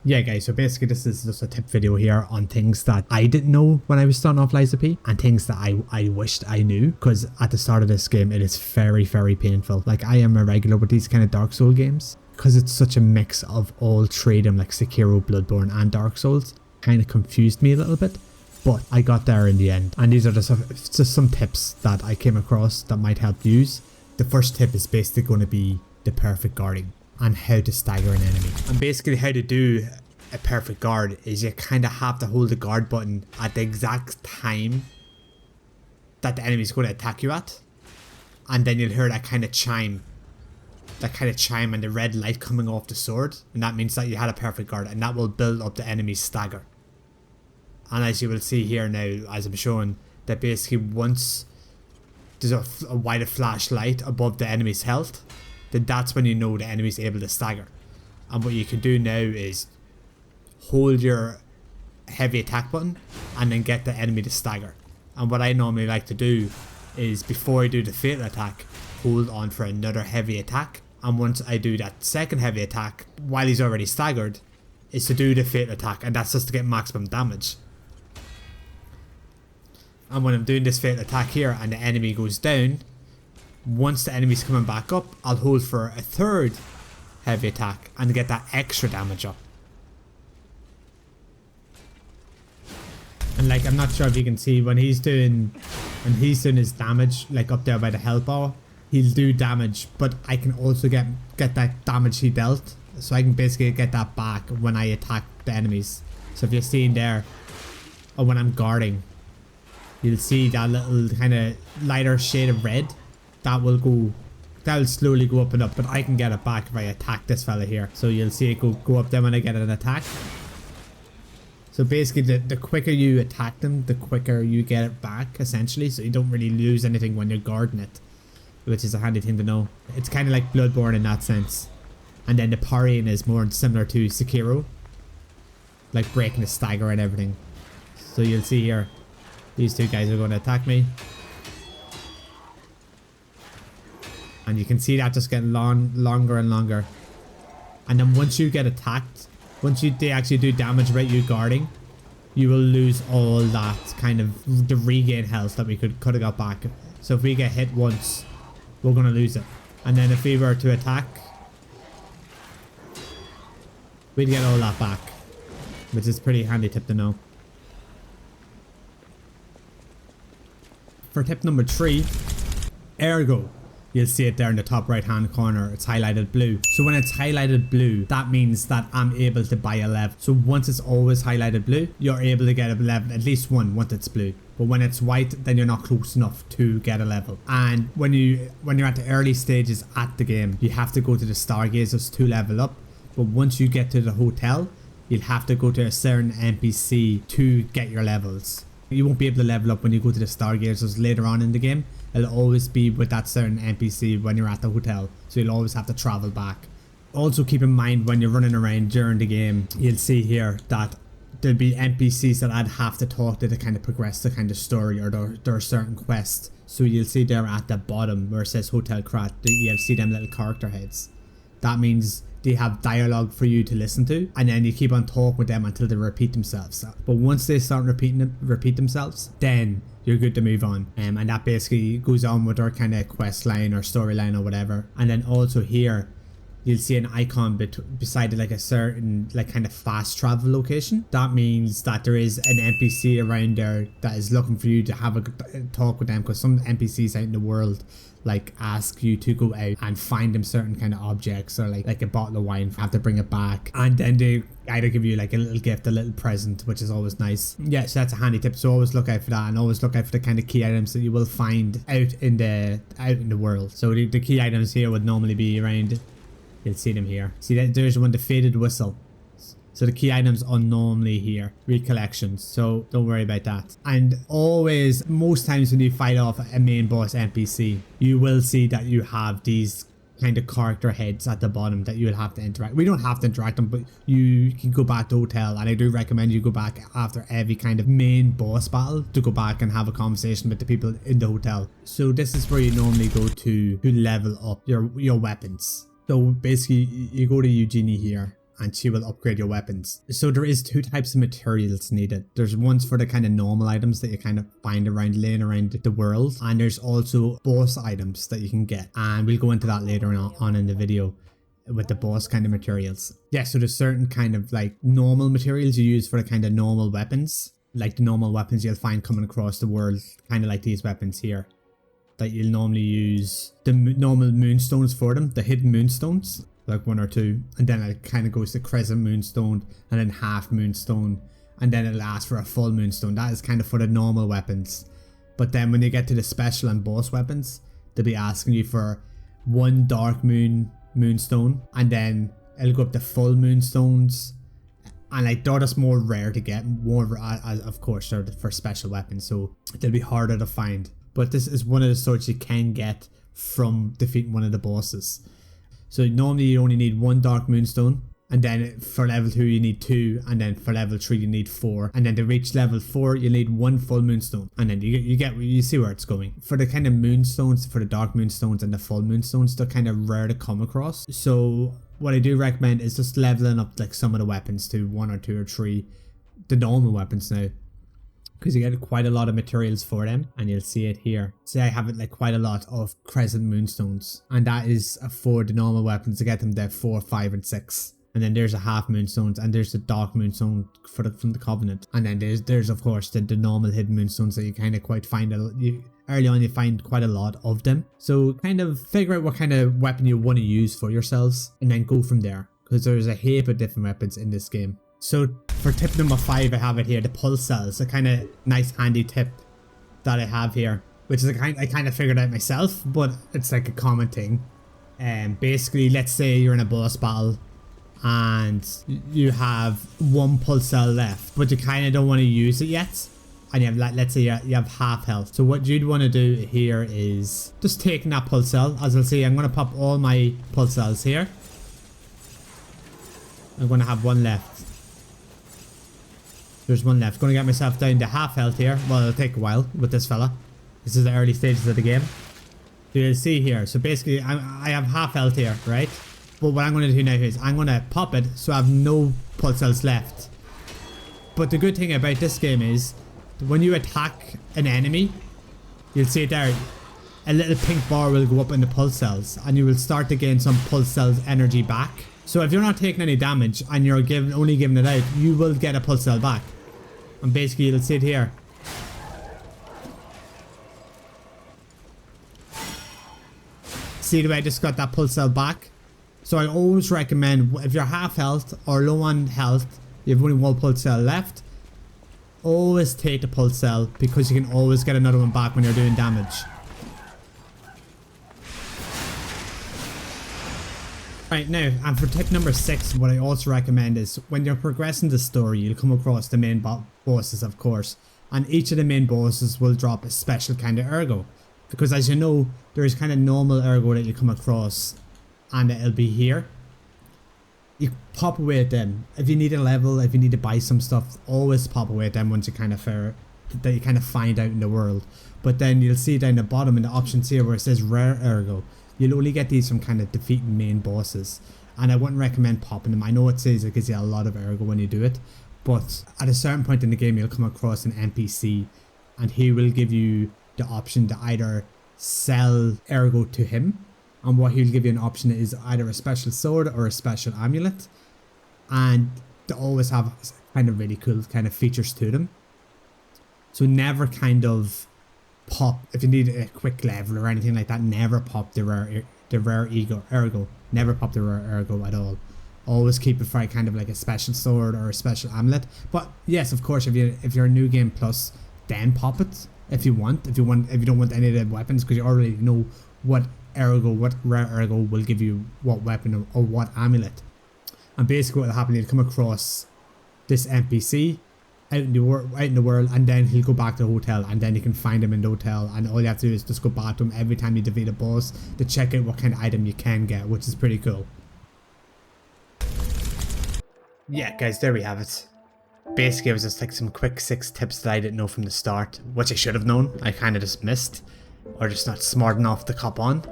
Yeah guys, so basically this is just a tip video here on things that I didn't know when I was starting off LiesofP and things that I wished I knew, because at the start of this game it is very painful. Like, I am a regular with these kind of Dark Soul games because it's such a mix of all three of them, like Sekiro, Bloodborne and Dark Souls. Kind of confused me a little bit, but I got there in the end. And these are just some tips that I came across that might help use. The first tip is basically going to be the perfect guarding and how to stagger an enemy. And basically how to do a perfect guard is you kind of have to hold the guard button at the exact time that the enemy is going to attack you at, and then you'll hear that kind of chime and the red light coming off the sword, and that means that you had a perfect guard, and that will build up the enemy's stagger. And as you will see here now, as I'm showing, that basically once there's a white flashlight above the enemy's health, then that's when you know the enemy's able to stagger. And what you can do now is hold your heavy attack button and then get the enemy to stagger. And what I normally like to do is, before I do the fatal attack, hold on for another heavy attack, and once I do that second heavy attack while he's already staggered, is to do the fatal attack, and that's just to get maximum damage. And when I'm doing this fatal attack here and the enemy goes down, once the enemy's coming back up, I'll hold for a third heavy attack and get that extra damage up. And like, I'm not sure if you can see when he's doing his damage, like up there by the health bar, he'll do damage, but I can also get that damage he dealt, so I can basically get that back when I attack the enemies. So if you're seeing there, or when I'm guarding, you'll see that little kind of lighter shade of red. That'll slowly go up and up, but I can get it back if I attack this fella here. So you'll see it go up there when I get an attack. So basically the quicker you attack them, the quicker you get it back, essentially. So you don't really lose anything when you're guarding it, which is a handy thing to know. It's kind of like Bloodborne in that sense. And then the parrying is more similar to Sekiro, like breaking the stagger and everything. So you'll see here, these two guys are going to attack me. And you can see that just getting longer and longer. And then once you get attacked, once they actually do damage without you guarding, you will lose all that kind of the regain health that we could have got back. So if we get hit once, we're going to lose it. And then if we were to attack, we'd get all that back, which is a pretty handy tip to know. For tip number 3, Argo. You'll see it there in the top right hand corner. It's highlighted blue. So when it's highlighted blue, that means that I'm able to buy a level. So once it's always highlighted blue, you're able to get a level, at least one, once it's blue. But when it's white, then you're not close enough to get a level. And when you're at the early stages at the game, you have to go to the stargazers to level up. But once you get to the hotel, you'll have to go to a certain NPC to get your levels. You won't be able to level up when you go to the stargazers later on in the game. It'll always be with that certain NPC when you're at the hotel, so you'll always have to travel back. Also keep in mind, when you're running around during the game, you'll see here that there'll be NPCs that I'd have to talk to kind of progress the kind of story, or there are certain quests. So you'll see there at the bottom where it says Hotel Krat, you'll see them little character heads. That means they have dialogue for you to listen to, and then you keep on talking with them until they repeat themselves. But once they start repeat themselves, then you're good to move on. And that basically goes on with our kind of quest line or storyline or whatever. And then also here, you'll see an icon beside it, like a certain kind of fast travel location. That means that there is an NPC around there that is looking for you to have a talk with them, because some NPCs out in the world like ask you to go out and find them certain kind of objects, or like a bottle of wine, have to bring it back, and then they either give you like a little gift, a little present, which is always nice. Yeah, so that's a handy tip. So always look out for that, and always look out for the kind of key items that you will find out in the world. So the key items here would normally be around, you'll see them here. See that there's one, the faded whistle. So the key items are normally here, recollections, so don't worry about that. And always, most times when you fight off a main boss NPC, you will see that you have these kind of character heads at the bottom that you'll have to interact. We don't have to interact them, but you can go back to hotel, and I do recommend you go back after every kind of main boss battle to go back and have a conversation with the people in the hotel. So this is where you normally go to level up your weapons. So basically you go to Eugenie here, and she will upgrade your weapons. So there is 2 types of materials needed. There's ones for the kind of normal items that you kind of find around, laying around the world, and there's also boss items that you can get, and we'll go into that later on in the video with the boss kind of materials. Yeah, so there's certain kind of like normal materials you use for the kind of normal weapons, like the normal weapons you'll find coming across the world, kind of like these weapons here, that you'll normally use the normal moonstones for them, the hidden moonstones, like 1 or 2, and then it kind of goes to crescent moonstone, and then half moonstone, and then it'll ask for a full moonstone. That is kind of for the normal weapons. But then when you get to the special and boss weapons, they'll be asking you for 1 dark moonstone, and then it'll go up to full moonstones, and like they're just more rare to get, of course they're for special weapons, so they'll be harder to find. But this is one of the sorts you can get from defeating one of the bosses. So normally you only need 1 dark moonstone, and then for level 2 you need 2, and then for level 3 you need 4, and then to reach level 4 you need 1 full moonstone, and then you see where it's going. For the kind of moonstones, for the dark moonstones and the full moonstones, they're kind of rare to come across. So what I do recommend is just leveling up like some of the weapons to 1 or 2 or 3, the normal weapons now, because you get quite a lot of materials for them, and you'll see it here. See, I have it like quite a lot of crescent moonstones, and that is for the normal weapons to get them there 4, 5 and 6. And then there's a half moonstones, and there's the dark moonstone from the Covenant, and then there's of course the normal hidden moonstones that you kind of quite find early on. You find quite a lot of them, so kind of figure out what kind of weapon you want to use for yourselves, and then go from there, because there's a heap of different weapons in this game. So for tip number 5, I have it here, the pulse cells, a kind of nice handy tip that I have here, which is I kind of figured out myself, but it's like a common thing. Basically, let's say you're in a boss battle and you have 1 pulse cell left, but you kind of don't want to use it yet, and you have, like, let's say you have half health. So what you'd want to do here is just taking that pulse cell. As I'll see, I'm going to pop all my pulse cells here. I'm going to have 1 left. There's 1 left. Going to get myself down to half health here. Well, it'll take a while with this fella. This is the early stages of the game. So you'll see here. So basically, I have half health here, right? But what I'm going to do now is I'm going to pop it so I have no pulse cells left. But the good thing about this game is when you attack an enemy, you'll see it there. A little pink bar will go up in the pulse cells, and you will start to gain some pulse cells energy back. So if you're not taking any damage and you're only giving it out, you will get a pulse cell back. And basically you'll see it here. See the way I just got that pulse cell back? So I always recommend, if you're half health or low on health, you have only 1 pulse cell left, always take the pulse cell, because you can always get another one back when you're doing damage. Right, now, and for tip number 6, what I also recommend is when you're progressing the story, you'll come across the main bosses, of course, and each of the main bosses will drop a special kind of Argo, because as you know, there is kind of normal Argo that you come across, and it'll be here. You pop away at them. If you need a level, if you need to buy some stuff, always pop away at them once you kind of that you kind of find out in the world. But then you'll see down the bottom in the options here where it says rare Argo. You'll only get these from kind of defeating main bosses, and I wouldn't recommend popping them. I know it says it gives you a lot of Argo when you do it, but at a certain point in the game you'll come across an NPC, and he will give you the option to either sell Argo to him, and what he'll give you an option is either a special sword or a special amulet, and they always have kind of really cool kind of features to them. So never kind of pop, if you need a quick level or anything like that, never pop the rare Argo. Never pop the rare Argo at all. Always keep it for kind of like a special sword or a special amulet. But yes, of course, if you're a new game plus, then pop it if you want. If you don't want any of the weapons, because you already know what rare Argo will give you what weapon or what amulet. And basically what will happen, you'll come across this NPC out in the world, and then he'll go back to the hotel, and then you can find him in the hotel, and all you have to do is just go back to him every time you defeat a boss to check out what kind of item you can get, which is pretty cool. Yeah guys, there we have it. Basically it was just like some quick 6 tips that I didn't know from the start, which I should have known. I kind of just missed, or just not smart enough to cop on.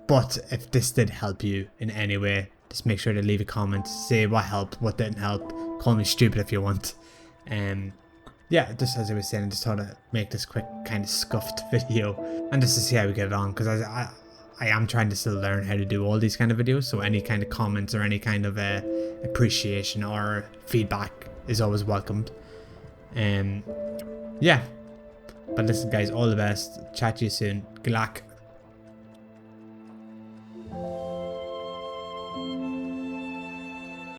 But if this did help you in any way, Just make sure to leave a comment, say what helped, what didn't help, call me stupid if you want. Yeah, just as I was saying, I just thought to make this quick kind of scuffed video, and just to see how we get it on, because I am trying to still learn how to do all these kind of videos, so any kind of comments or any kind of appreciation or feedback is always welcomed. Yeah, but listen guys, all the best, chat to you soon, good luck.